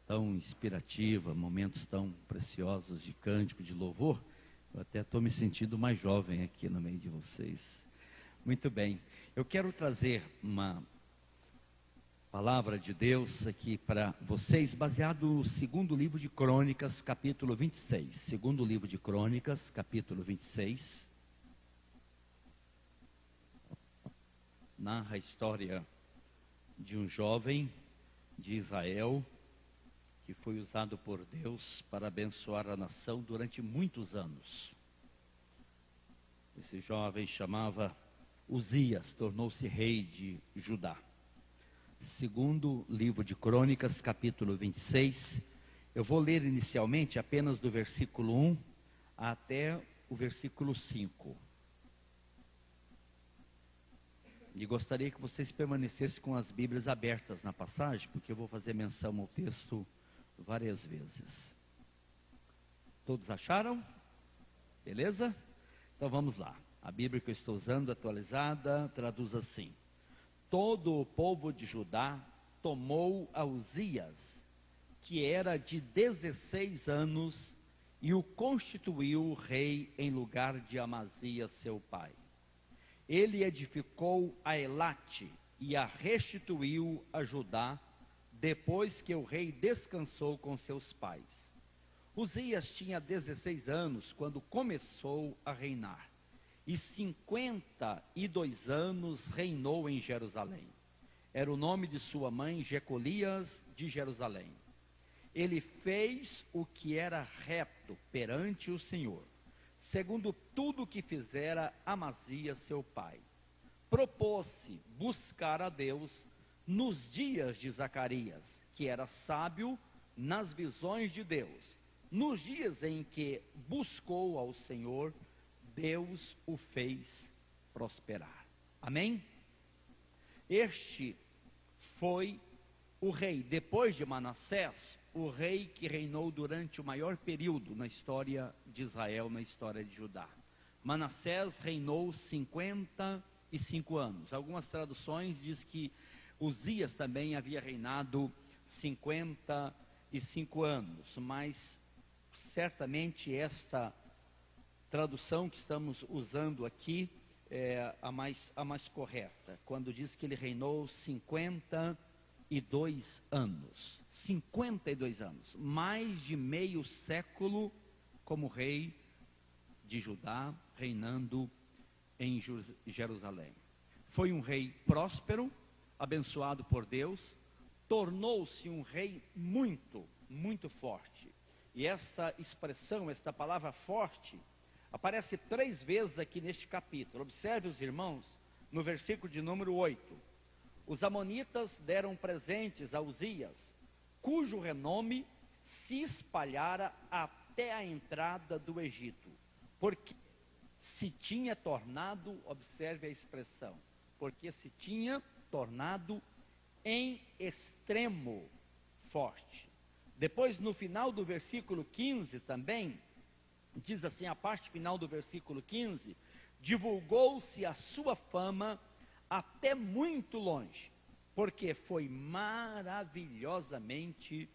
tão inspirativa, momentos tão preciosos de cântico, de louvor. Eu até estou me sentindo mais jovem aqui no meio de vocês. Muito bem, eu quero trazer uma palavra de Deus aqui para vocês, baseado no segundo livro de Crônicas, capítulo 26. Segundo livro de Crônicas, capítulo 26. Narra a história de um jovem de Israel que foi usado por Deus para abençoar a nação durante muitos anos. Esse jovem chamava Uzias, tornou-se rei de Judá. Segundo livro de Crônicas, capítulo 26, eu vou ler inicialmente apenas do versículo 1 até o versículo 5. E gostaria que vocês permanecessem com as Bíblias abertas na passagem, porque eu vou fazer menção ao texto várias vezes. Todos acharam? Beleza? Então vamos lá. A Bíblia que eu estou usando, atualizada, traduz assim: todo o povo de Judá tomou a Uzias, que era de 16 anos, e o constituiu rei em lugar de Amazias, seu pai. Ele edificou a Elate e a restituiu a Judá, depois que o rei descansou com seus pais. Uzias tinha 16 anos quando começou a reinar, e 52 anos reinou em Jerusalém. Era o nome de sua mãe, Jecolias de Jerusalém. Ele fez o que era reto perante o Senhor, segundo tudo o que fizera Amazias seu pai. Propôs-se buscar a Deus nos dias de Zacarias, que era sábio nas visões de Deus. Nos dias em que buscou ao Senhor, Deus o fez prosperar. Amém? Este foi o rei, depois de Manassés, o rei que reinou durante o maior período na história de Israel, na história de Judá. Manassés reinou 55 anos. Algumas traduções diz que Uzias também havia reinado 55 anos, mas certamente esta tradução que estamos usando aqui é a mais correta, quando diz que ele reinou 52 anos. 52 anos, mais de meio século como rei de Judá, reinando em Jerusalém. Foi um rei próspero, abençoado por Deus, tornou-se um rei muito, muito forte. E esta expressão, esta palavra forte, aparece 3 vezes aqui neste capítulo. Observe os irmãos, no versículo de número 8. Os amonitas deram presentes a Uzias, cujo renome se espalhara até a entrada do Egito, porque se tinha tornado, observe a expressão, porque se tinha tornado em extremo forte. Depois, no final do versículo 15 também, diz assim, a parte final do versículo 15, divulgou-se a sua fama até muito longe, porque foi maravilhosamente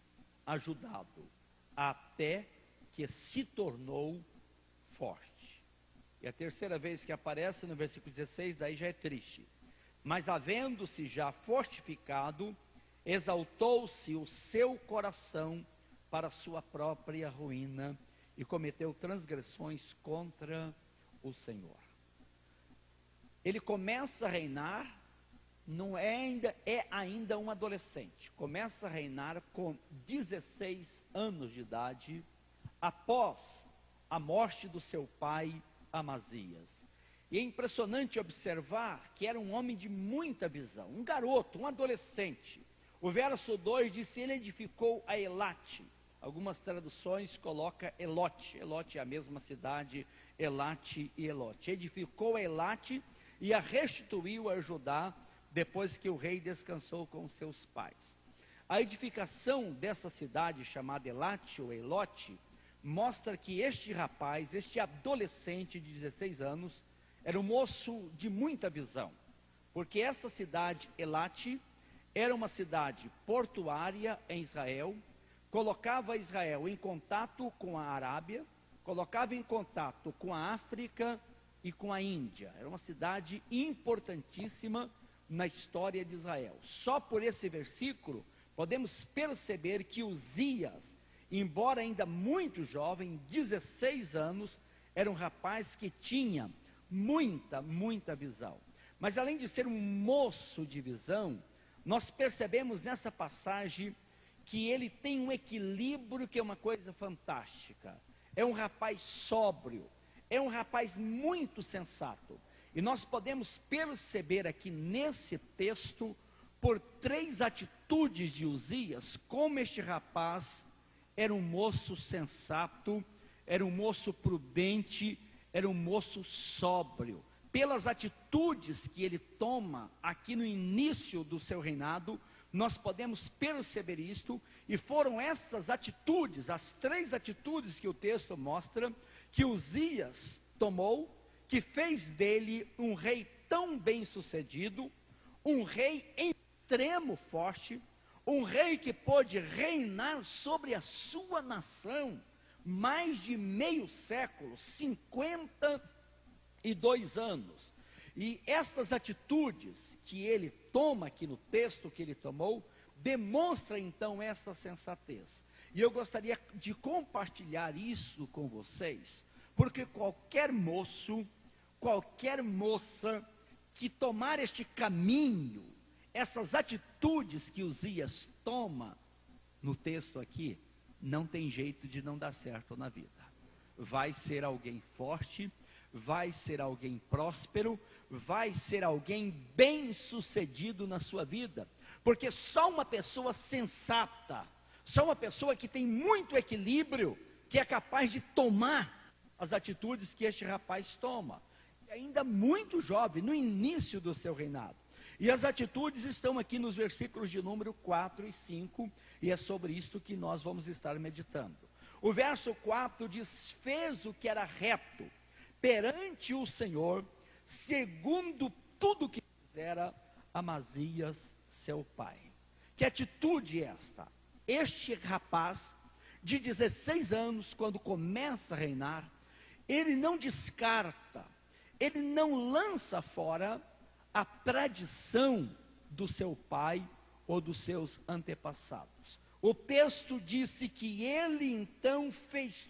ajudado, até que se tornou forte. E a terceira vez que aparece no versículo 16, daí já é triste. Mas havendo-se já fortificado, exaltou-se o seu coração para sua própria ruína, e cometeu transgressões contra o Senhor. Ele começa a reinar, é ainda um adolescente, começa a reinar com 16 anos de idade, após a morte do seu pai Amazias. E é impressionante observar que era um homem de muita visão, um garoto, um adolescente. O verso 2 diz: ele edificou a Elate. Algumas traduções colocam Elote. Elote é a mesma cidade, Elate e Elote. Edificou a Elate e a restituiu a Judá, depois que o rei descansou com seus pais. A edificação dessa cidade chamada Elate ou Elote mostra que este rapaz, este adolescente de 16 anos, era um moço de muita visão, porque essa cidade Elate era uma cidade portuária em Israel, colocava Israel em contato com a Arábia, colocava em contato com a África e com a Índia. Era uma cidade importantíssima na história de Israel. Só por esse versículo podemos perceber que Uzias, embora ainda muito jovem, 16 anos, era um rapaz que tinha muita visão. Mas além de ser um moço de visão, nós percebemos nessa passagem que ele tem um equilíbrio que é uma coisa fantástica. É um rapaz sóbrio, é um rapaz muito sensato. E nós podemos perceber aqui nesse texto, por 3 atitudes de Uzias, como este rapaz era um moço sensato, era um moço prudente, era um moço sóbrio. Pelas atitudes que ele toma aqui no início do seu reinado, nós podemos perceber isto, e foram essas atitudes, as 3 atitudes que o texto mostra, que Uzias tomou, que fez dele um rei tão bem sucedido, um rei em extremo forte, um rei que pôde reinar sobre a sua nação, mais de meio século, 52 anos. E estas atitudes que ele toma aqui no texto que ele tomou, demonstra então essa sensatez. E eu gostaria de compartilhar isso com vocês, porque qualquer moço, qualquer moça que tomar este caminho, essas atitudes que Uzias toma no texto aqui, não tem jeito de não dar certo na vida. Vai ser alguém forte, vai ser alguém próspero, vai ser alguém bem sucedido na sua vida, porque só uma pessoa sensata, só uma pessoa que tem muito equilíbrio, que é capaz de tomar as atitudes que este rapaz toma, ainda muito jovem, no início do seu reinado. E as atitudes estão aqui nos versículos de número 4 e 5, e é sobre isto que nós vamos estar meditando. O verso 4 diz: fez o que era reto perante o Senhor, segundo tudo que fizera Amazias, seu pai. Que atitude é esta? Este rapaz, de 16 anos, quando começa a reinar, ele não descarta, ele não lança fora a tradição do seu pai ou dos seus antepassados. O texto disse que ele então fez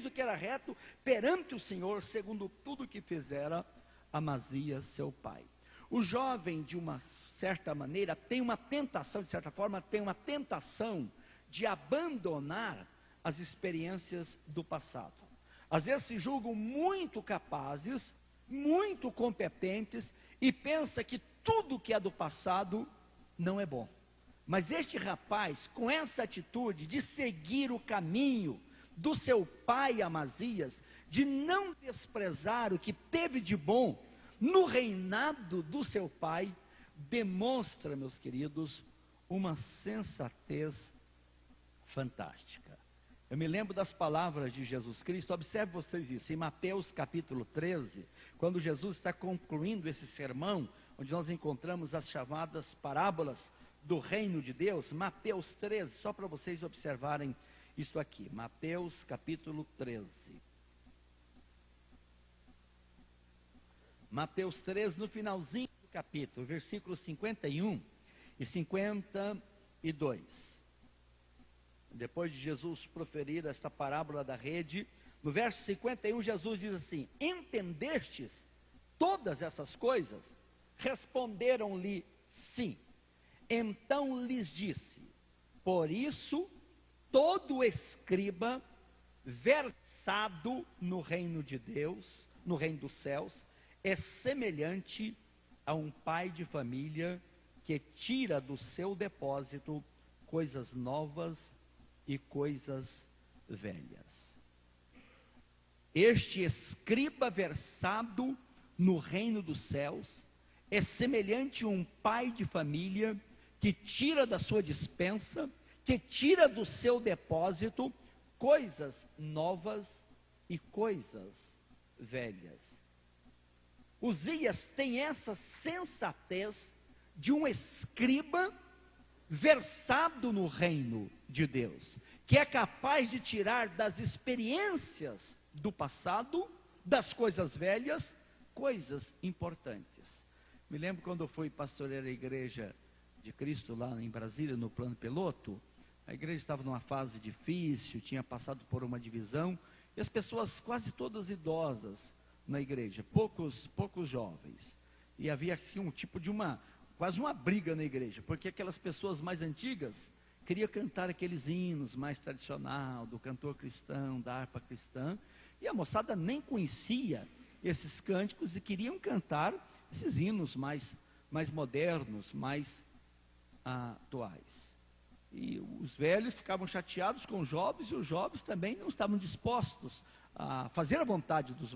o que era reto perante o Senhor, segundo tudo que fizera Amazias, seu pai. O jovem, de uma certa maneira, tem uma tentação, de certa forma, tem uma tentação de abandonar as experiências do passado. Às vezes se julgam muito capazes, muito competentes, e pensa que tudo que é do passado não é bom. Mas este rapaz, com essa atitude de seguir o caminho do seu pai Amazias, de não desprezar o que teve de bom no reinado do seu pai, demonstra, meus queridos, uma sensatez fantástica. Eu me lembro das palavras de Jesus Cristo, observe vocês isso, em Mateus capítulo 13, quando Jesus está concluindo esse sermão, onde nós encontramos as chamadas parábolas do reino de Deus. Mateus 13, só para vocês observarem isto aqui, Mateus capítulo 13. Mateus 13, no finalzinho do capítulo, versículos 51 e 52. Depois de Jesus proferir esta parábola da rede, no verso 51, Jesus diz assim: entendestes todas essas coisas? Responderam-lhe sim. Então lhes disse: por isso, todo escriba versado no reino de Deus, no reino dos céus, é semelhante a um pai de família que tira do seu depósito coisas novas e coisas velhas. Este escriba versado no reino dos céus é semelhante a um pai de família que tira da sua despensa, que tira do seu depósito coisas novas e coisas velhas. Uzias tem essa sensatez de um escriba versado no reino de Deus, que é capaz de tirar das experiências do passado, das coisas velhas, coisas importantes. Me lembro quando eu fui pastorear a igreja de Cristo lá em Brasília, no Plano Piloto. A igreja estava numa fase difícil, tinha passado por uma divisão, e as pessoas quase todas idosas na igreja, poucos jovens. E havia aqui um tipo de quase uma briga na igreja, porque aquelas pessoas mais antigas queriam cantar aqueles hinos mais tradicional, do cantor cristão, da harpa cristã, e a moçada nem conhecia esses cânticos e queriam cantar esses hinos mais modernos, mais atuais. E os velhos ficavam chateados com os jovens, e os jovens também não estavam dispostos a fazer a vontade dos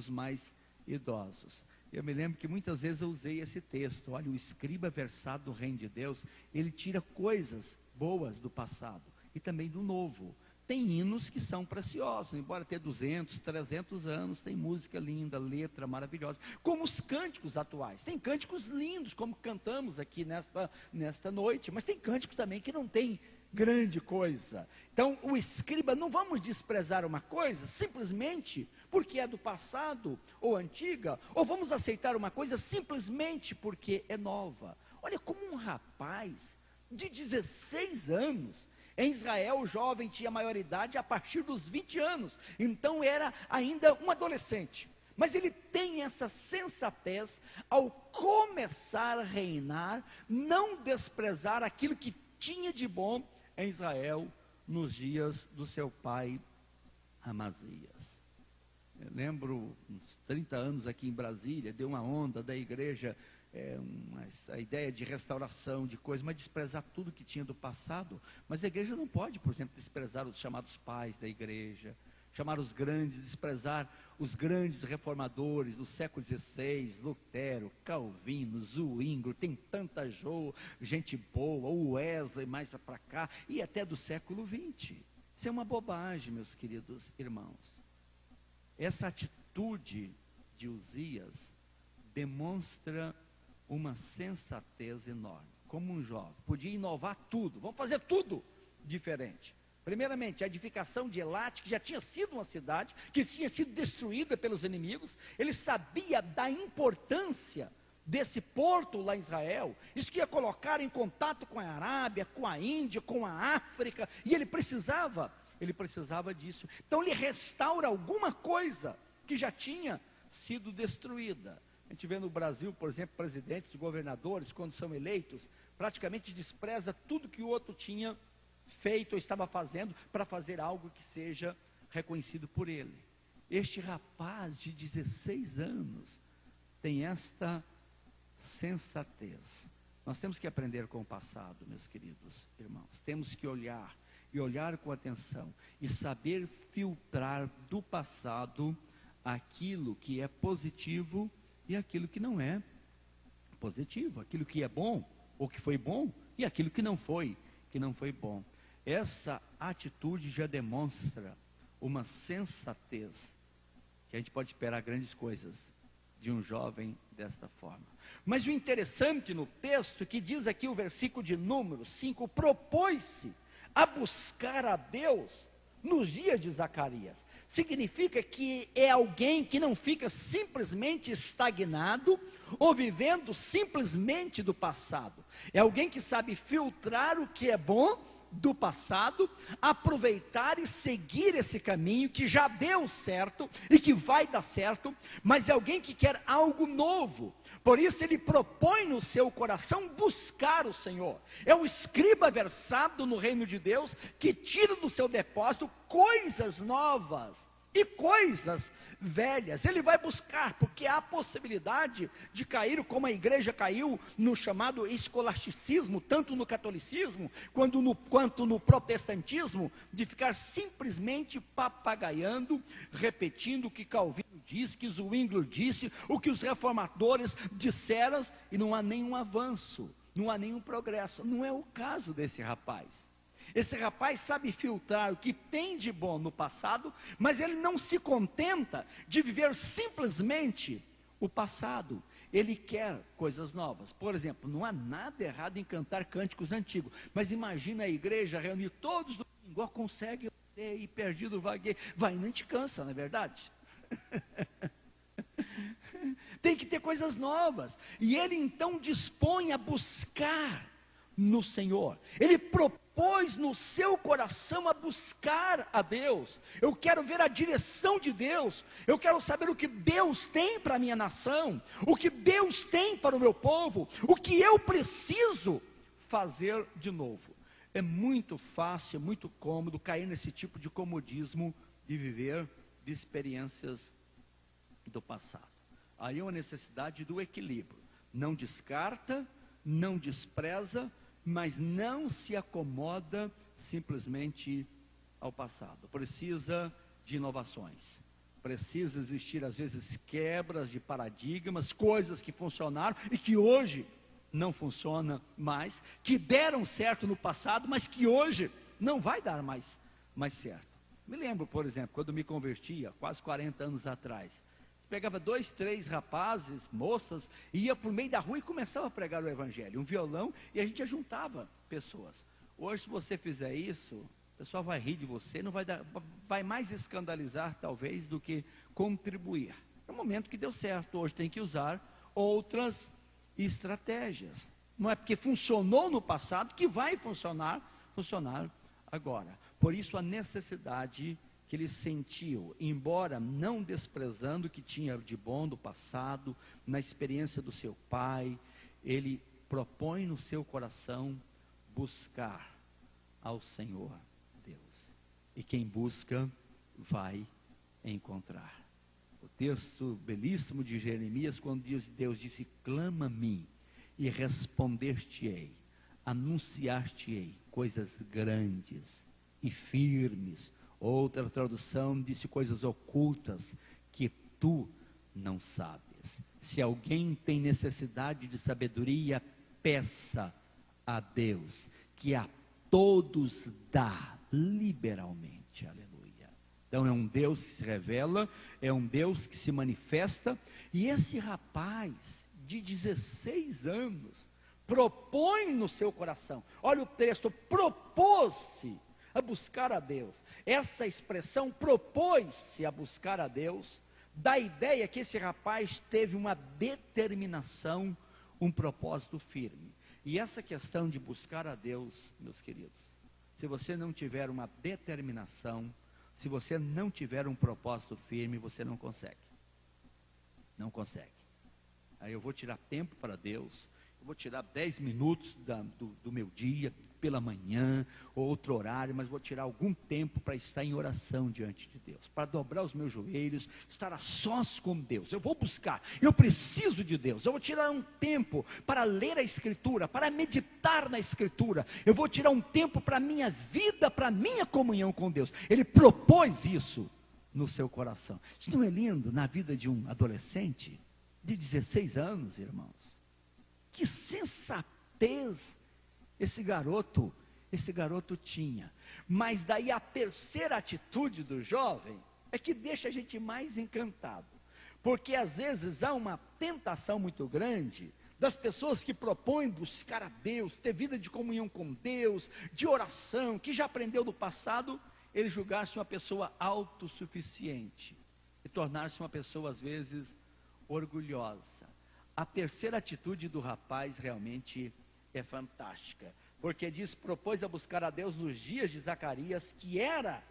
mais idosos. Eu me lembro que muitas vezes eu usei esse texto. Olha, o escriba versado do reino de Deus, ele tira coisas boas do passado e também do novo. Tem hinos que são preciosos, embora tenha 200, 300 anos, tem música linda, letra maravilhosa, como os cânticos atuais. Tem cânticos lindos, como cantamos aqui nesta noite, mas tem cânticos também que não tem grande coisa. Então, o escriba, não vamos desprezar uma coisa simplesmente porque é do passado ou antiga, ou vamos aceitar uma coisa simplesmente porque é nova. Olha como um rapaz de 16 anos, em Israel o jovem tinha maioridade a partir dos 20 anos, então era ainda um adolescente, mas ele tem essa sensatez ao começar a reinar, não desprezar aquilo que tinha de bom em Israel nos dias do seu pai Amazias. Eu lembro, uns 30 anos aqui em Brasília, deu uma onda da igreja, a ideia de restauração, de coisa, mas desprezar tudo que tinha do passado. Mas a igreja não pode, por exemplo, desprezar os chamados pais da igreja, chamar os grandes, desprezar os grandes reformadores do século XVI, Lutero, Calvino, Zwingli, tem tanta gente boa, o Wesley mais para cá, e até do século XX. Isso é uma bobagem, meus queridos irmãos. Essa atitude de Uzias demonstra uma sensatez enorme, como um jovem, podia inovar tudo, vamos fazer tudo diferente. Primeiramente, a edificação de Elat, que já tinha sido uma cidade, que tinha sido destruída pelos inimigos, ele sabia da importância desse porto lá em Israel, isso que ia colocar em contato com a Arábia, com a Índia, com a África, e ele precisava disso. Então ele restaura alguma coisa que já tinha sido destruída. A gente vê no Brasil, por exemplo, presidentes, governadores, quando são eleitos, praticamente despreza tudo que o outro tinha feito ou estava fazendo para fazer algo que seja reconhecido por ele. Este rapaz de 16 anos tem esta sensatez. Nós temos que aprender com o passado, meus queridos irmãos. Temos que olhar com atenção e saber filtrar do passado aquilo que é positivo e aquilo que não é positivo, aquilo que é bom ou que foi bom e aquilo que não foi bom. Essa atitude já demonstra uma sensatez, que a gente pode esperar grandes coisas de um jovem desta forma. Mas o interessante no texto, que diz aqui o versículo de número 5, propôs-se a buscar a Deus nos dias de Zacarias. Significa que é alguém que não fica simplesmente estagnado ou vivendo simplesmente do passado. É alguém que sabe filtrar o que é bom do passado, aproveitar e seguir esse caminho que já deu certo e que vai dar certo, mas é alguém que quer algo novo. Por isso ele propõe no seu coração buscar o Senhor. É o escriba versado no reino de Deus que tira do seu depósito coisas novas e coisas velhas. Ele vai buscar, porque há a possibilidade de cair, como a igreja caiu no chamado escolasticismo, tanto no catolicismo quanto no protestantismo, de ficar simplesmente papagaiando, repetindo o que Calvino disse, que Zwingli disse, o que os reformadores disseram, e não há nenhum avanço, não há nenhum progresso. Não é o caso desse rapaz. Esse rapaz sabe filtrar o que tem de bom no passado, mas ele não se contenta de viver simplesmente o passado. Ele quer coisas novas. Por exemplo, não há nada errado em cantar cânticos antigos, mas imagina a igreja reunir todos no domingo, consegue ir perdido, vaguei, vai, nem te cansa, não é verdade? Tem que ter coisas novas, e ele então dispõe a buscar no Senhor. Ele propôs no seu coração a buscar a Deus. Eu quero ver a direção de Deus, eu quero saber o que Deus tem para a minha nação, o que Deus tem para o meu povo, o que eu preciso fazer de novo. É muito fácil, muito cômodo cair nesse tipo de comodismo de viver de experiências do passado. Aí é uma necessidade do equilíbrio. Não descarta, não despreza, mas não se acomoda simplesmente ao passado. Precisa de inovações. Precisa existir, às vezes, quebras de paradigmas, coisas que funcionaram e que hoje não funcionam mais, que deram certo no passado, mas que hoje não vai dar mais certo. Me lembro, por exemplo, quando me convertia, quase 40 anos atrás, pegava 2, 3 rapazes, moças, ia por meio da rua e começava a pregar o evangelho, um violão, e a gente juntava pessoas. Hoje, se você fizer isso, o pessoal vai rir de você, não vai mais escandalizar talvez do que contribuir. É um momento que deu certo, hoje tem que usar outras estratégias. Não é porque funcionou no passado que vai funcionar agora. Por isso a necessidade que ele sentiu, embora não desprezando o que tinha de bom do passado, na experiência do seu pai, ele propõe no seu coração buscar ao Senhor Deus. E quem busca, vai encontrar. O texto belíssimo de Jeremias, quando Deus disse, clama a mim, e responder-te-ei, anunciar-te-ei coisas grandes e firmes. Outra tradução disse coisas ocultas que tu não sabes. Se alguém tem necessidade de sabedoria, peça a Deus, que a todos dá liberalmente. Aleluia. Então é um Deus que se revela, é um Deus que se manifesta, e esse rapaz de 16 anos propõe no seu coração, olha o texto, propôs-se a buscar a Deus. Essa expressão, propôs-se a buscar a Deus, dá a ideia que esse rapaz teve uma determinação, um propósito firme. E essa questão de buscar a Deus, meus queridos, se você não tiver uma determinação, se você não tiver um propósito firme, você não consegue. Não consegue. Aí eu vou tirar tempo para Deus, eu vou tirar 10 minutos do meu dia, pela manhã, ou outro horário, mas vou tirar algum tempo para estar em oração diante de Deus, para dobrar os meus joelhos, estar a sós com Deus. Eu vou buscar, eu preciso de Deus, eu vou tirar um tempo para ler a Escritura, para meditar na Escritura, eu vou tirar um tempo para a minha vida, para a minha comunhão com Deus. Ele propôs isso no seu coração. Isso não é lindo na vida de um adolescente de 16 anos, irmãos? Que sensatez esse garoto tinha. Mas daí a terceira atitude do jovem é que deixa a gente mais encantado, porque às vezes há uma tentação muito grande das pessoas que propõem buscar a Deus, ter vida de comunhão com Deus, de oração, que já aprendeu do passado, ele julgar-se uma pessoa autossuficiente e tornar-se uma pessoa às vezes orgulhosa. A terceira atitude do rapaz realmente é fantástica, porque diz, propôs a buscar a Deus nos dias de Zacarias, que era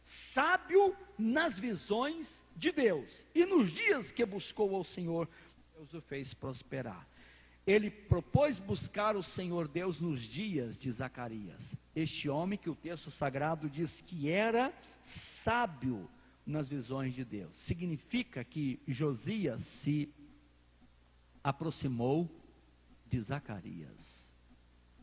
sábio nas visões de Deus, e nos dias que buscou ao Senhor, Deus o fez prosperar. Ele propôs buscar o Senhor Deus nos dias de Zacarias, este homem que o texto sagrado diz que era sábio nas visões de Deus. Significa que Josias se aproximou de Zacarias.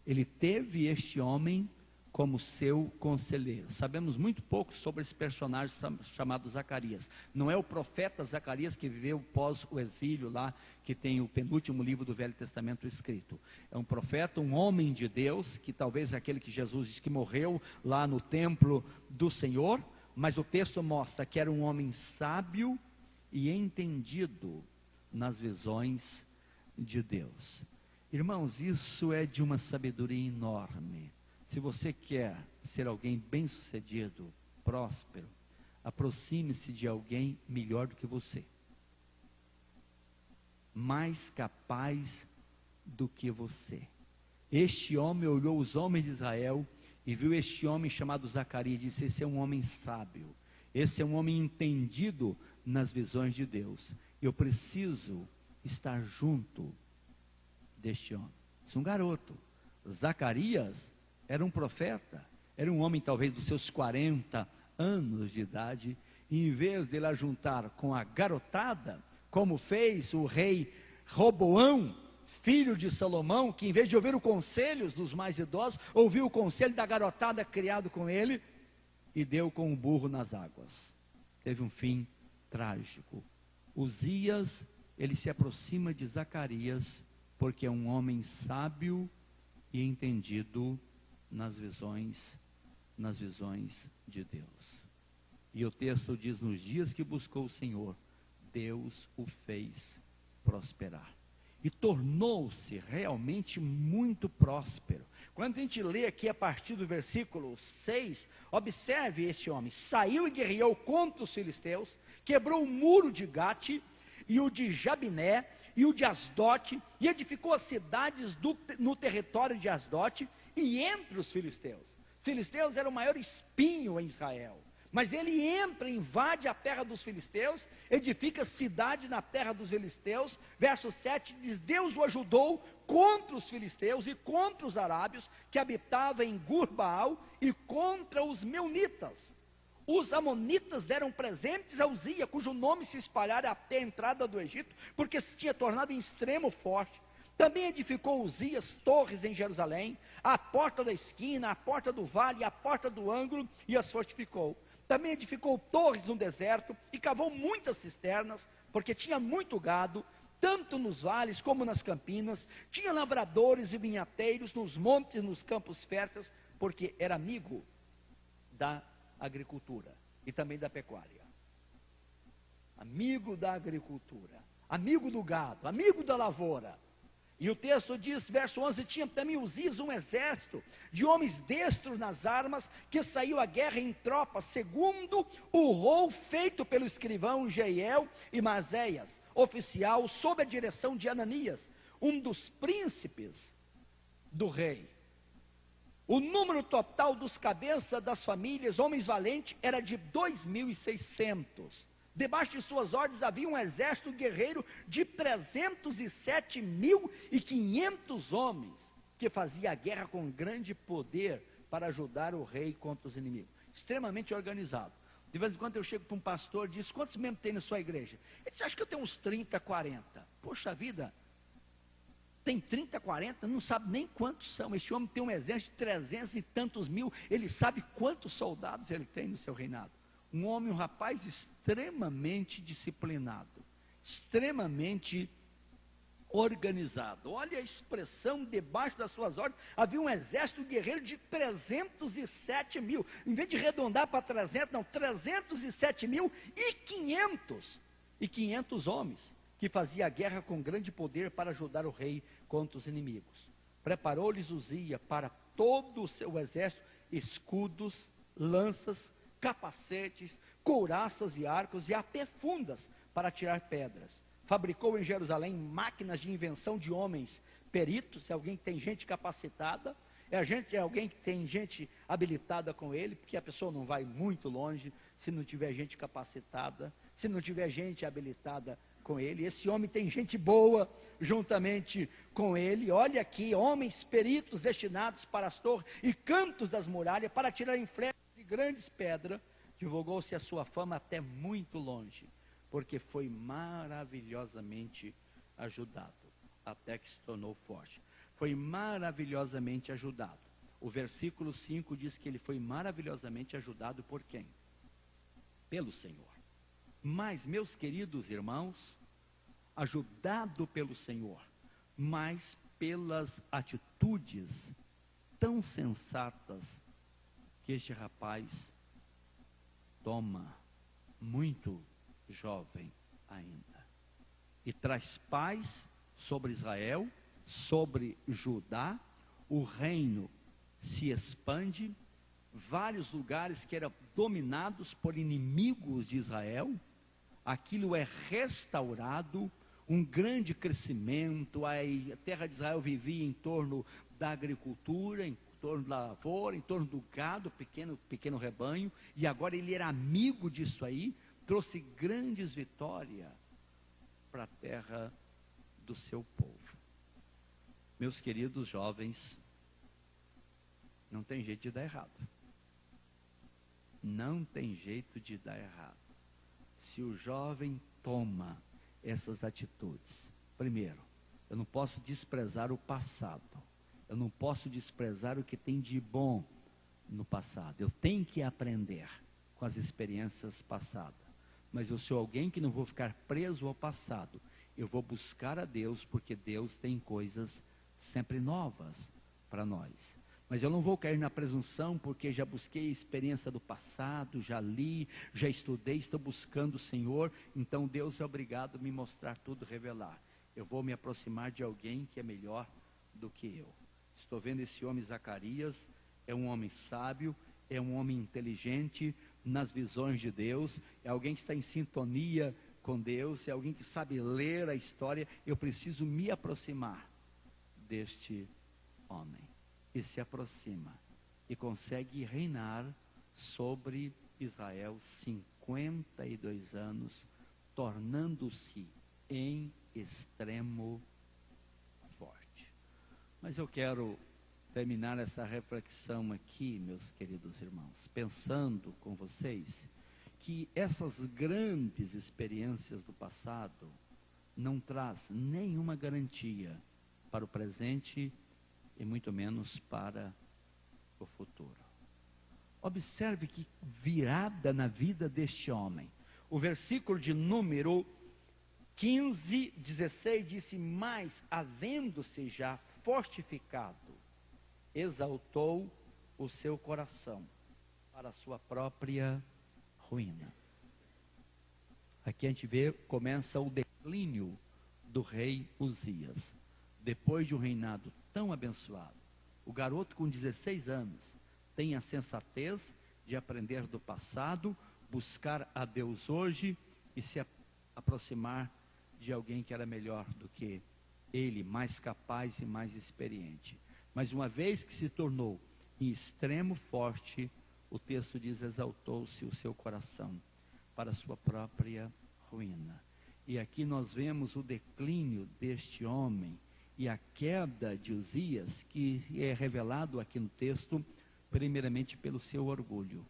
Ele teve este homem como seu conselheiro. Sabemos muito pouco sobre esse personagem chamado Zacarias. Não é o profeta Zacarias que viveu pós o exílio lá, que tem o penúltimo livro do Velho Testamento escrito. É um profeta, um homem de Deus, que talvez é aquele que Jesus diz que morreu lá no templo do Senhor, mas o texto mostra que era um homem sábio e entendido nas visões de Deus. Irmãos, isso é de uma sabedoria enorme. Se você quer ser alguém bem-sucedido, próspero, aproxime-se de alguém melhor do que você, mais capaz do que você. Este homem olhou os homens de Israel e viu este homem chamado Zacarias e disse: esse é um homem sábio, esse é um homem entendido nas visões de Deus. Eu preciso estar junto deste homem. Isso é um garoto. Zacarias era um profeta, era um homem talvez dos seus 40 anos de idade, e em vez de ele juntar com a garotada, como fez o rei Roboão, filho de Salomão, que em vez de ouvir os conselhos dos mais idosos, ouviu o conselho da garotada criado com ele, e deu com o burro nas águas. Teve um fim trágico. Uzias, ele se aproxima de Zacarias, porque é um homem sábio e entendido nas visões de Deus. E o texto diz: nos dias que buscou o Senhor, Deus o fez prosperar. E tornou-se realmente muito próspero. Quando a gente lê aqui a partir do versículo 6, observe este homem: saiu e guerreou contra os filisteus, quebrou o muro de Gate, e o de Jabiné, e o de Asdote, e edificou as cidades no território de Asdote, e entre os filisteus. Filisteus era o maior espinho em Israel, mas ele entra, invade a terra dos filisteus, edifica cidade na terra dos filisteus. Verso 7 diz: Deus o ajudou contra os filisteus e contra os arábios que habitavam em Gur-Baal, e contra os meunitas. Os amonitas deram presentes a Uzia, cujo nome se espalhara até a entrada do Egito, porque se tinha tornado em extremo forte. Também edificou Uzias torres em Jerusalém, a porta da esquina, a porta do vale, a porta do ângulo, e as fortificou. Também edificou torres no deserto, e cavou muitas cisternas, porque tinha muito gado, tanto nos vales como nas campinas. Tinha lavradores e vinhateiros nos montes e nos campos férteis, porque era amigo da agricultura e também da pecuária. Amigo da agricultura, amigo do gado, amigo da lavoura. E o texto diz, verso 11: tinha também Uzias um exército de homens destros nas armas, que saiu à guerra em tropas, segundo o rol feito pelo escrivão Jeiel e Mazéias, oficial, sob a direção de Ananias, um dos príncipes do rei. O número total dos cabeças das famílias, homens valentes, era de 2.600. Debaixo de suas ordens havia um exército guerreiro de 307.500 homens, que fazia a guerra com grande poder para ajudar o rei contra os inimigos. Extremamente organizado. De vez em quando eu chego para um pastor e diz: quantos membros tem na sua igreja? Ele diz: acho que eu tenho uns 30, 40. Poxa vida, tem 30, 40, não sabe nem quantos são. Este homem tem um exército de 300 e tantos mil, ele sabe quantos soldados ele tem no seu reinado. Um homem, um rapaz extremamente disciplinado, extremamente organizado. Olha a expressão: debaixo das suas ordens havia um exército guerreiro de 307 mil. Em vez de arredondar para 300, não, 307.500 homens, que fazia a guerra com grande poder para ajudar o rei contra os inimigos. Preparou-lhes Uzia para todo o seu exército escudos, lanças, capacetes, couraças e arcos, e até fundas para tirar pedras. Fabricou em Jerusalém máquinas de invenção de homens peritos. É alguém que tem gente capacitada, é alguém que tem gente habilitada com ele, porque a pessoa não vai muito longe se não tiver gente capacitada, se não tiver gente habilitada com ele. Esse homem tem gente boa juntamente com ele. Olha aqui, homens peritos destinados para as torres e cantos das muralhas, para tirarem flechas de grandes pedras. Divulgou-se a sua fama até muito longe, porque foi maravilhosamente ajudado, até que se tornou forte. Foi maravilhosamente ajudado. O versículo 5 diz que ele foi maravilhosamente ajudado por quem? Pelo Senhor. Mas, meus queridos irmãos, ajudado pelo Senhor, mas pelas atitudes tão sensatas que este rapaz toma, muito jovem ainda, e traz paz sobre Israel, sobre Judá. O reino se expande, vários lugares que eram dominados por inimigos de Israel, aquilo é restaurado, um grande crescimento. A terra de Israel vivia em torno da agricultura, em torno da lavoura, em torno do gado, pequeno rebanho, e agora ele era amigo disso aí, trouxe grandes vitórias para a terra do seu povo. Meus queridos jovens, não tem jeito de dar errado. Não tem jeito de dar errado. Se o jovem toma essas atitudes, primeiro, eu não posso desprezar o passado. Eu não posso desprezar o que tem de bom no passado. Eu tenho que aprender com as experiências passadas. Mas eu sou alguém que não vou ficar preso ao passado. Eu vou buscar a Deus, porque Deus tem coisas sempre novas para nós. Mas eu não vou cair na presunção, porque já busquei a experiência do passado, já li, já estudei, estou buscando o Senhor, então Deus é obrigado a me mostrar tudo, revelar. Eu vou me aproximar de alguém que é melhor do que eu. Estou vendo esse homem Zacarias, é um homem sábio, é um homem inteligente nas visões de Deus, é alguém que está em sintonia com Deus, é alguém que sabe ler a história. Eu preciso me aproximar deste homem. E se aproxima e consegue reinar sobre Israel 52 anos, tornando-se em extremo forte. Mas eu quero terminar essa reflexão aqui, meus queridos irmãos, pensando com vocês que essas grandes experiências do passado não traz nenhuma garantia para o presente e muito menos para o futuro. Observe que virada na vida deste homem. O versículo de número 15, 16 disse: mas havendo-se já fortificado, exaltou o seu coração para a sua própria ruína. Aqui a gente vê, começa o declínio do rei Uzias. Depois de um reinado tão abençoado, o garoto com 16 anos tem a sensatez de aprender do passado, buscar a Deus hoje e se aproximar de alguém que era melhor do que ele, mais capaz e mais experiente. Mas uma vez que se tornou em extremo forte, o texto diz: exaltou-se o seu coração para a sua própria ruína. E aqui nós vemos o declínio deste homem e a queda de Uzias, que é revelado aqui no texto, primeiramente pelo seu orgulho.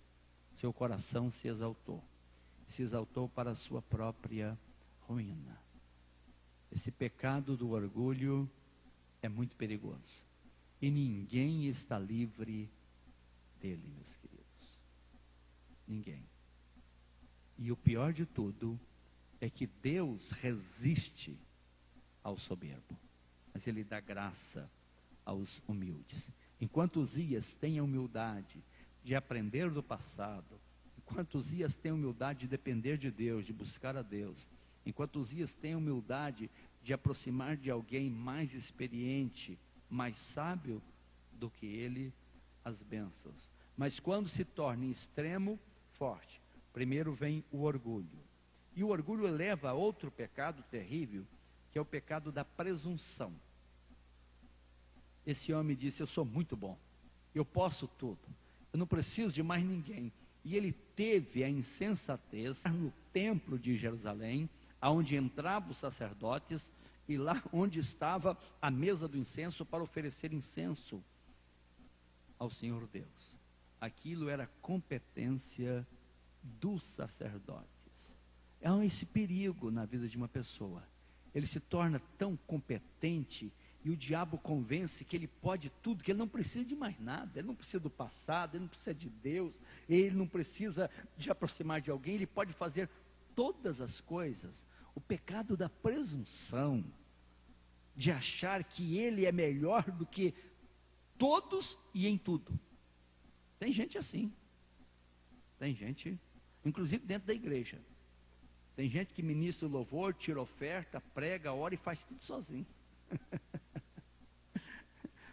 Seu coração se exaltou para a sua própria ruína. Esse pecado do orgulho é muito perigoso. E ninguém está livre dele, meus queridos. Ninguém. E o pior de tudo é que Deus resiste ao soberbo, mas Ele dá graça aos humildes. Enquanto Uzias tem a humildade de aprender do passado, enquanto Uzias tem a humildade de depender de Deus, de buscar a Deus, enquanto Uzias tem a humildade de aproximar de alguém mais experiente, mais sábio do que ele, as bênçãos. Mas quando se torna em extremo forte, primeiro vem o orgulho. E o orgulho leva a outro pecado terrível, que é o pecado da presunção. Esse homem disse: eu sou muito bom, eu posso tudo, eu não preciso de mais ninguém. E ele teve a insensatez no templo de Jerusalém, aonde entravam os sacerdotes, e lá onde estava a mesa do incenso para oferecer incenso ao Senhor Deus. Aquilo era competência dos sacerdotes. É esse perigo na vida de uma pessoa. Ele se torna tão competente e o diabo convence que ele pode tudo, que ele não precisa de mais nada, ele não precisa do passado, ele não precisa de Deus, ele não precisa de aproximar de alguém, ele pode fazer todas as coisas. O pecado da presunção, de achar que ele é melhor do que todos e em tudo. Tem gente assim. Tem gente, inclusive dentro da igreja. Tem gente que ministra o louvor, tira oferta, prega, ora e faz tudo sozinho.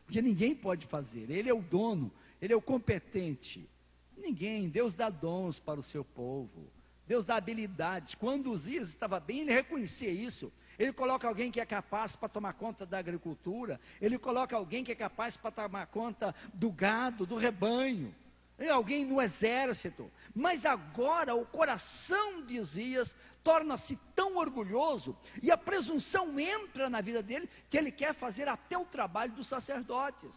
Porque ninguém pode fazer, ele é o dono, ele é o competente. Ninguém, Deus dá dons para o seu povo, Deus dá habilidades. Quando Uzias estava bem, ele reconhecia isso. Ele coloca alguém que é capaz para tomar conta da agricultura, ele coloca alguém que é capaz para tomar conta do gado, do rebanho, alguém no exército. Mas agora o coração de Uzias torna-se tão orgulhoso, e a presunção entra na vida dele, que ele quer fazer até o trabalho dos sacerdotes.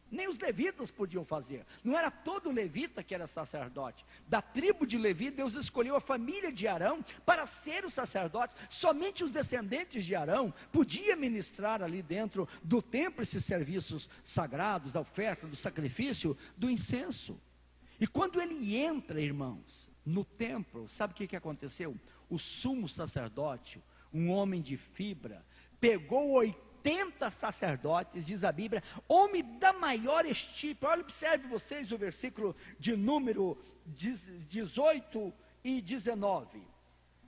Nem os levitas podiam fazer, não era todo levita que era sacerdote. Da tribo de Levi, Deus escolheu a família de Arão para ser o sacerdote. Somente os descendentes de Arão podiam ministrar ali dentro do templo esses serviços sagrados, da oferta, do sacrifício, do incenso. E quando ele entra, irmãos, no templo, sabe o que aconteceu? O sumo sacerdote, um homem de fibra, pegou 80 sacerdotes, diz a Bíblia, homem da maior estirpe. Olha, observe vocês o versículo de número 18 e 19.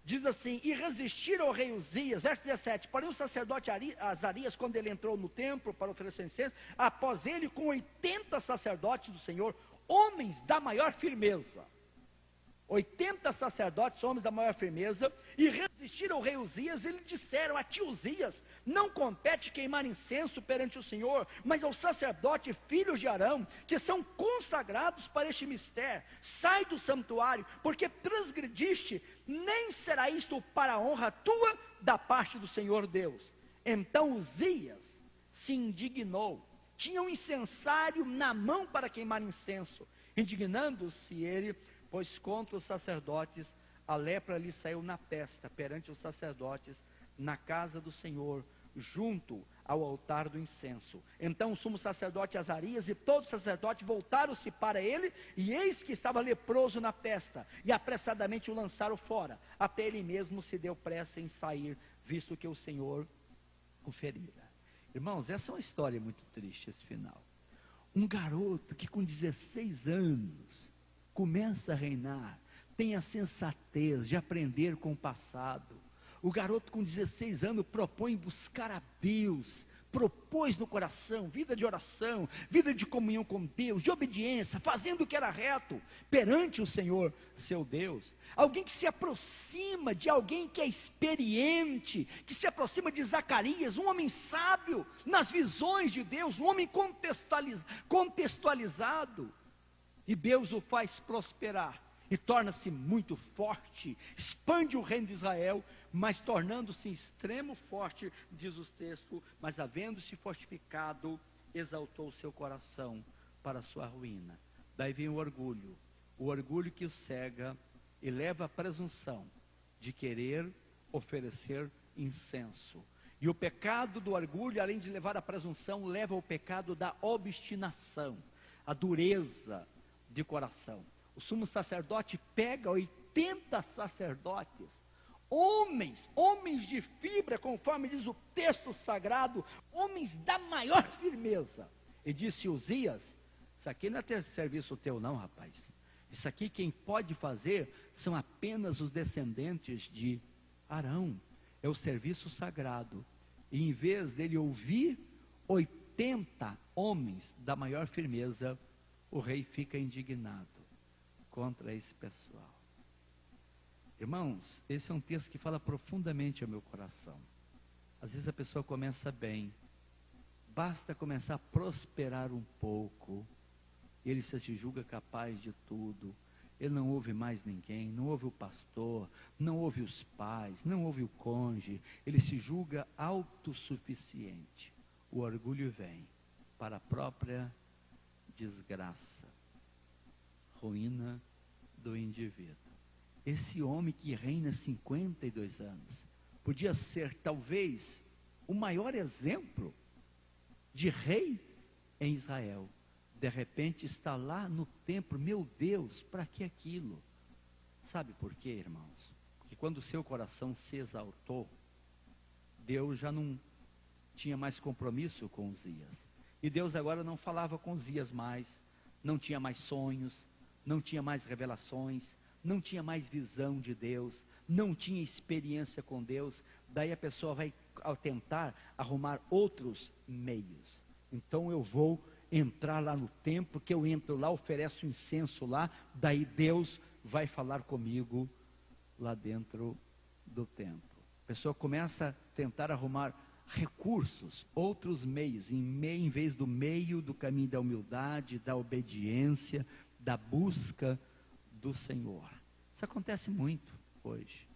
Diz assim: e resistiram ao rei Uzias, verso 17, porém o sacerdote Azarias, quando ele entrou no templo para oferecer incenso, após ele com 80 sacerdotes do Senhor, homens da maior firmeza, 80 sacerdotes, homens da maior firmeza, e resistiram ao rei Uzias, e lhe disseram a ti Uzias, não compete queimar incenso perante o Senhor, mas ao sacerdote filhos de Arão, que são consagrados para este mistério, sai do santuário, porque transgrediste, nem será isto para a honra tua da parte do Senhor Deus. Então Uzias se indignou, tinha um incensário na mão para queimar incenso, indignando-se ele, pois contra os sacerdotes a lepra lhe saiu na testa, perante os sacerdotes, na casa do Senhor, junto ao altar do incenso. Então o sumo sacerdote Azarias e todos os sacerdotes voltaram-se para ele, e eis que estava leproso na testa, e apressadamente o lançaram fora, até ele mesmo se deu pressa em sair, visto que o Senhor o ferira. Irmãos, essa é uma história muito triste, esse final. Um garoto que com 16 anos começa a reinar, tem a sensatez de aprender com o passado. O garoto com 16 anos propõe buscar a Deus, propôs no coração, vida de oração, vida de comunhão com Deus, de obediência, fazendo o que era reto, perante o Senhor, seu Deus. Alguém que se aproxima de alguém que é experiente, que se aproxima de Zacarias, um homem sábio, nas visões de Deus, um homem contextualizado, e Deus o faz prosperar, e torna-se muito forte, expande o reino de Israel, mas tornando-se extremo forte, diz o texto, mas havendo-se fortificado, exaltou o seu coração para a sua ruína. Daí vem o orgulho que o cega e leva à presunção de querer oferecer incenso. E o pecado do orgulho, além de levar à presunção, leva ao pecado da obstinação, a dureza de coração. O sumo sacerdote pega 80 sacerdotes, homens de fibra, conforme diz o texto sagrado, homens da maior firmeza, e disse Uzias: isso aqui não é serviço teu não, rapaz, isso aqui quem pode fazer são apenas os descendentes de Arão, é o serviço sagrado. E em vez dele ouvir 80 homens da maior firmeza, o rei fica indignado contra esse pessoal. Irmãos, esse é um texto que fala profundamente ao meu coração. Às vezes a pessoa começa bem, basta começar a prosperar um pouco, ele se julga capaz de tudo, ele não ouve mais ninguém, não ouve o pastor, não ouve os pais, não ouve o cônjuge, ele se julga autossuficiente. O orgulho vem para a própria desgraça, ruína do indivíduo. Esse homem que reina 52 anos, podia ser talvez o maior exemplo de rei em Israel, de repente está lá no templo. Meu Deus, para que aquilo? Sabe por quê, irmãos? Porque quando o seu coração se exaltou, Deus já não tinha mais compromisso com Uzias, e Deus agora não falava com Uzias mais, não tinha mais sonhos, não tinha mais revelações, não tinha mais visão de Deus, não tinha experiência com Deus. Daí a pessoa vai a tentar arrumar outros meios. Então eu vou entrar lá no templo, que eu entro lá, ofereço incenso lá, daí Deus vai falar comigo lá dentro do templo. A pessoa começa a tentar arrumar recursos, outros meios, em vez do meio do caminho da humildade, da obediência, da busca do Senhor. Isso acontece muito hoje.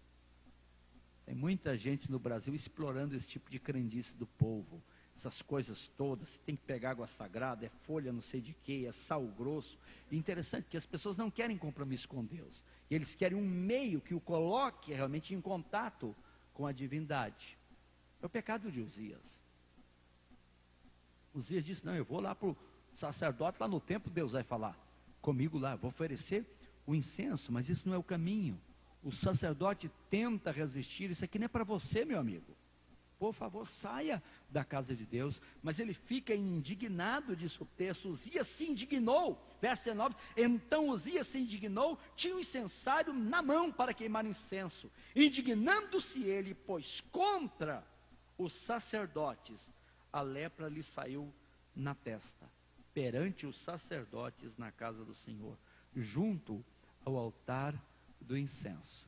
Tem muita gente no Brasil explorando esse tipo de crendice do povo. Essas coisas todas, você tem que pegar água sagrada, é folha não sei de quê, é sal grosso. E interessante que as pessoas não querem compromisso com Deus. E eles querem um meio que o coloque realmente em contato com a divindade. É o pecado de Uzias. Uzias disse, não, eu vou lá para o sacerdote, lá no templo Deus vai falar comigo lá, eu vou oferecer o incenso, mas isso não é o caminho. O sacerdote tenta resistir, isso aqui não é para você, meu amigo. Por favor, saia da casa de Deus. Mas ele fica indignado, diz o texto. Uzias se indignou, verso 19. Então Uzias se indignou, tinha um incensário na mão para queimar incenso. Indignando-se ele, pois contra os sacerdotes, a lepra lhe saiu na testa, perante os sacerdotes na casa do Senhor, junto ao altar do incenso.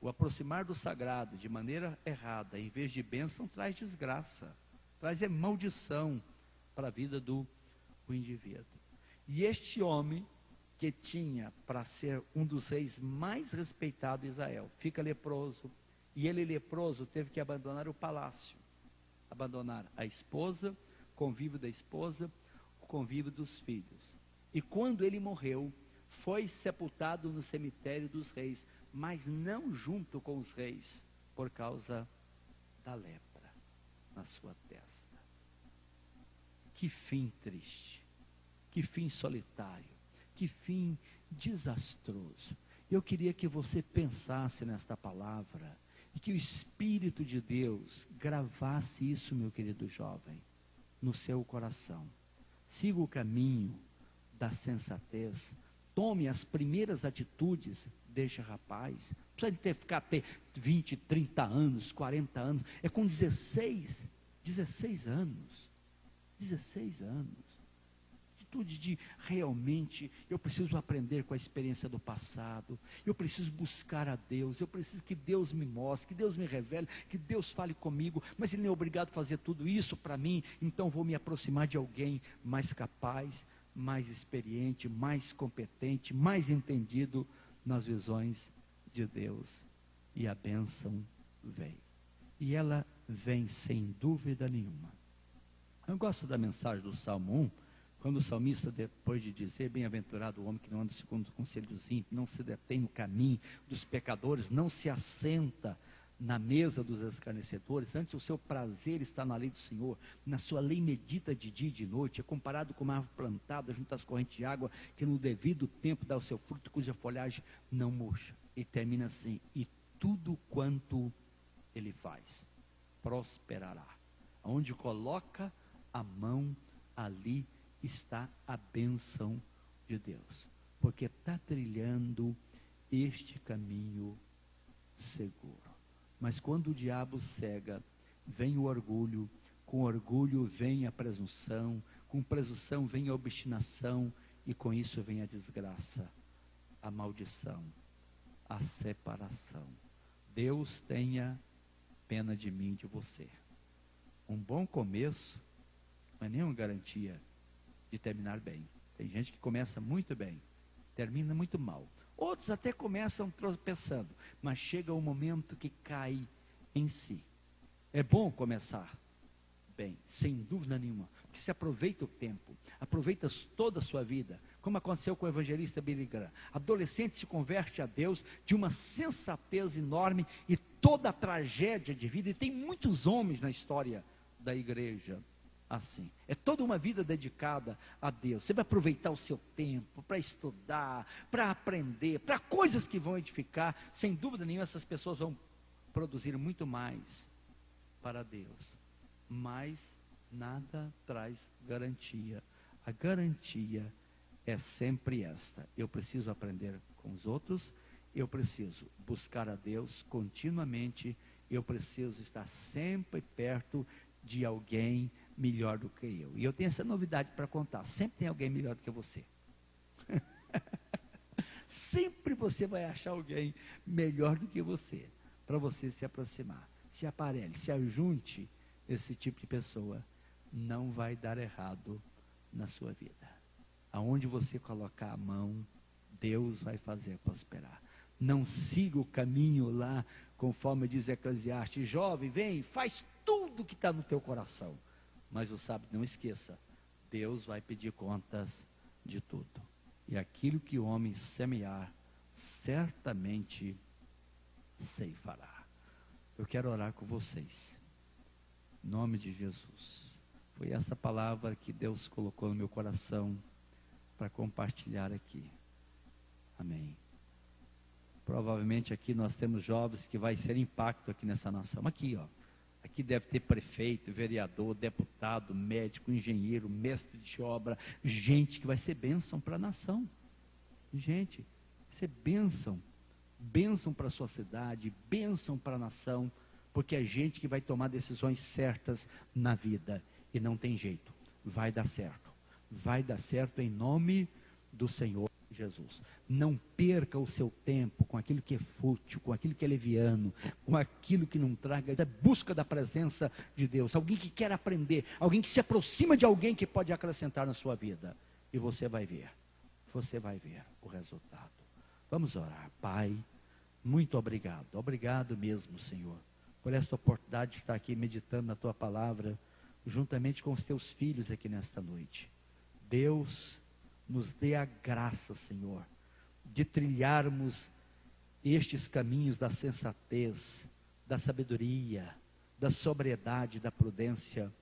O aproximar do sagrado de maneira errada, em vez de bênção, traz desgraça, traz maldição para a vida do indivíduo. E este homem, que tinha para ser um dos reis mais respeitados de Israel, fica leproso, e ele leproso teve que abandonar o palácio, abandonar a esposa, o convívio da esposa, o convívio dos filhos. E quando ele morreu, foi sepultado no cemitério dos reis, mas não junto com os reis, por causa da lepra na sua testa. Que fim triste, que fim solitário, que fim desastroso. Eu queria que você pensasse nesta palavra, e que o Espírito de Deus gravasse isso, meu querido jovem, no seu coração. Siga o caminho da sensatez, tome as primeiras atitudes deste rapaz. Não precisa ficar até 20, 30 anos, 40 anos. É com 16 anos. 16 anos. Atitude de realmente, eu preciso aprender com a experiência do passado. Eu preciso buscar a Deus. Eu preciso que Deus me mostre, que Deus me revele, que Deus fale comigo. Mas Ele não é obrigado a fazer tudo isso para mim. Então vou me aproximar de alguém mais capaz, mais experiente, mais competente, mais entendido nas visões de Deus. E a bênção vem. E ela vem sem dúvida nenhuma. Eu gosto da mensagem do Salmo 1, quando o salmista, depois de dizer, bem-aventurado o homem que não anda segundo o conselho dos ímpios, não se detém no caminho dos pecadores, não se assenta na mesa dos escarnecedores, antes o seu prazer está na lei do Senhor, na sua lei medita de dia e de noite, é comparado com uma árvore plantada junto às correntes de água, que no devido tempo dá o seu fruto, cuja folhagem não murcha. E termina assim, e tudo quanto ele faz, prosperará. Onde coloca a mão, ali está a bênção de Deus, porque está trilhando este caminho seguro. Mas quando o diabo cega, vem o orgulho, com orgulho vem a presunção, com presunção vem a obstinação, e com isso vem a desgraça, a maldição, a separação. Deus tenha pena de mim e de você. Um bom começo não é nenhuma garantia de terminar bem. Tem gente que começa muito bem, termina muito mal. Outros até começam tropeçando, mas chega um momento que cai em si. É bom começar bem, sem dúvida nenhuma, porque se aproveita o tempo, aproveita toda a sua vida, como aconteceu com o evangelista Billy Graham. Adolescente se converte a Deus de uma sensatez enorme e toda a tragédia de vida, e tem muitos homens na história da igreja assim. É toda uma vida dedicada a Deus. Você vai aproveitar o seu tempo para estudar, para aprender, para coisas que vão edificar. Sem dúvida nenhuma, essas pessoas vão produzir muito mais para Deus. Mas nada traz garantia. A garantia é sempre esta: eu preciso aprender com os outros, eu preciso buscar a Deus continuamente eu preciso estar sempre perto de alguém melhor do que eu. E eu tenho essa novidade para contar: sempre tem alguém melhor do que você. Sempre você vai achar alguém melhor do que você, para você se aproximar. Se aparelhe, se ajunte esse tipo de pessoa. Não vai dar errado na sua vida. Aonde você colocar a mão, Deus vai fazer prosperar. Não siga o caminho lá, conforme diz Eclesiastes: jovem, vem, faz tudo que está no teu coração. Mas o sábio, não esqueça, Deus vai pedir contas de tudo. E aquilo que o homem semear, certamente ceifará. Eu quero orar com vocês, em nome de Jesus. Foi essa palavra que Deus colocou no meu coração para compartilhar aqui. Amém. Provavelmente aqui nós temos jovens que vai ser impacto aqui nessa nação. Aqui, ó. Aqui deve ter prefeito, vereador, deputado, médico, engenheiro, mestre de obra, gente que vai ser bênção para a nação. Gente, vai ser bênção para a sua cidade, bênção para a nação, porque é gente que vai tomar decisões certas na vida. E não tem jeito, vai dar certo em nome do Senhor Jesus. Não perca o seu tempo com aquilo que é fútil, com aquilo que é leviano, com aquilo que não traga da busca da presença de Deus. Alguém que quer aprender, alguém que se aproxima de alguém que pode acrescentar na sua vida. E você vai ver o resultado. Vamos orar. Pai, muito obrigado mesmo, Senhor, por esta oportunidade de estar aqui meditando na tua palavra, juntamente com os teus filhos aqui nesta noite. Deus, nos dê a graça, Senhor, de trilharmos estes caminhos da sensatez, da sabedoria, da sobriedade, da prudência,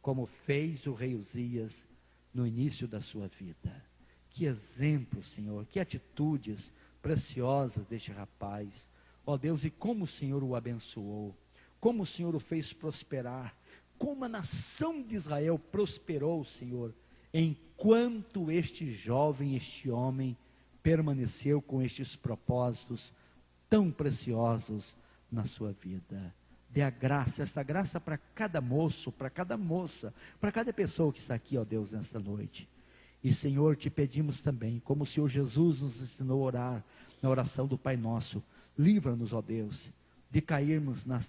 como fez o rei Uzias no início da sua vida. Que exemplo, Senhor, que atitudes preciosas deste rapaz. Ó Deus, e como o Senhor o abençoou, como o Senhor o fez prosperar, como a nação de Israel prosperou, Senhor, enquanto este jovem, este homem, permaneceu com estes propósitos tão preciosos na sua vida. Dê a graça, esta graça para cada moço, para cada moça, para cada pessoa que está aqui, ó Deus, nesta noite. E Senhor, te pedimos também, como o Senhor Jesus nos ensinou a orar, na oração do Pai Nosso, livra-nos, ó Deus, de cairmos na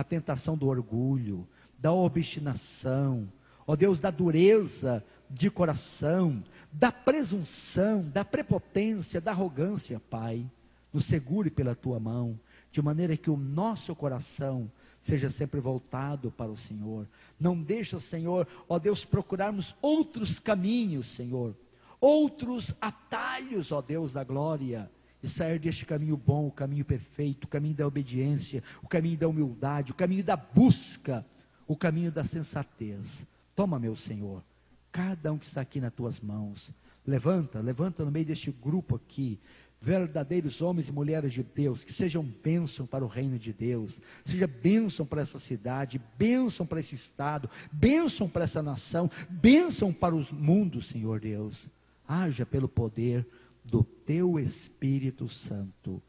tentação do orgulho, da obstinação, ó Deus, da dureza de coração, da presunção, da prepotência, da arrogância, Pai. Nos segure pela tua mão, de maneira que o nosso coração seja sempre voltado para o Senhor. Não deixa, Senhor, ó Deus, procurarmos outros caminhos, Senhor, outros atalhos, ó Deus da glória, e sair deste caminho bom, o caminho perfeito, o caminho da obediência, o caminho da humildade, o caminho da busca, o caminho da sensatez. Toma, meu Senhor, cada um que está aqui nas tuas mãos, levanta no meio deste grupo aqui, verdadeiros homens e mulheres de Deus, que sejam bênção para o reino de Deus, seja bênção para essa cidade, bênção para esse estado, bênção para essa nação, bênção para o mundo, Senhor Deus. Haja pelo poder do teu Espírito Santo,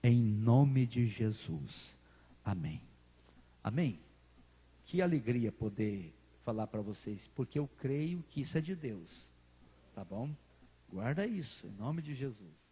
em nome de Jesus. Amém. Amém. Que alegria poder falar para vocês, porque eu creio que isso é de Deus, tá bom? Guarda isso, em nome de Jesus.